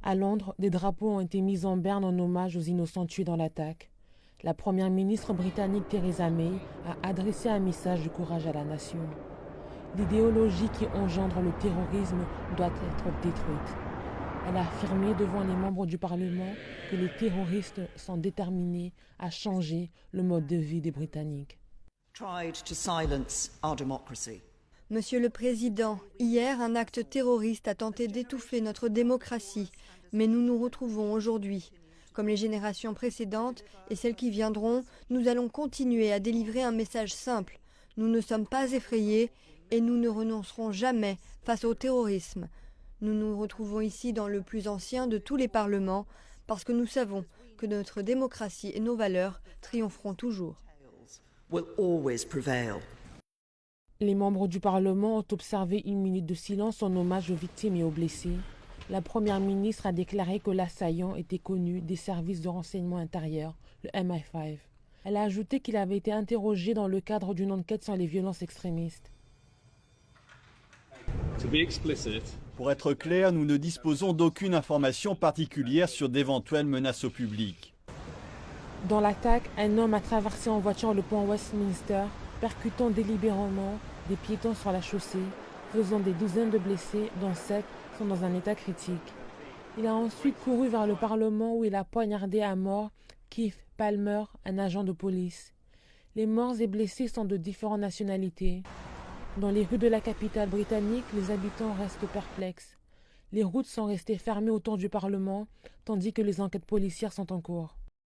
À Londres, des drapeaux ont été mis en berne en hommage aux innocents tués dans l'attaque. La première ministre britannique Theresa May a adressé un message de courage à la nation. L'idéologie qui engendre le terrorisme doit être détruite. Elle a affirmé devant les membres du Parlement que les terroristes sont déterminés à changer le mode de vie des Britanniques. Monsieur le Président, hier, un acte terroriste a tenté d'étouffer notre démocratie, mais nous nous retrouvons aujourd'hui. Comme les générations précédentes et celles qui viendront, nous allons continuer à délivrer un message simple. Nous ne sommes pas effrayés et nous ne renoncerons jamais face au terrorisme. Nous nous retrouvons ici dans le plus ancien de tous les parlements parce que nous savons que notre démocratie et nos valeurs triompheront toujours. Les membres du Parlement ont observé une minute de silence en hommage aux victimes et aux blessés. La première ministre a déclaré que l'assaillant était connu des services de renseignement intérieur, le MI5. Elle a ajouté qu'il avait été interrogé dans le cadre d'une enquête sur les violences extrémistes. Pour être clair, nous ne disposons d'aucune information particulière sur d'éventuelles menaces au public. Dans l'attaque, un homme a traversé en voiture le pont Westminster, percutant délibérément des piétons sur la chaussée, faisant des douzaines de blessés, dont 7 sont dans un état critique. Il a ensuite couru vers le Parlement où il a poignardé à mort Keith Palmer, un agent de police. Les morts et blessés sont de différentes nationalités. Dans les rues de la capitale britannique, les habitants restent perplexes. Les routes sont restées fermées autour du Parlement, tandis que les enquêtes policières sont en cours.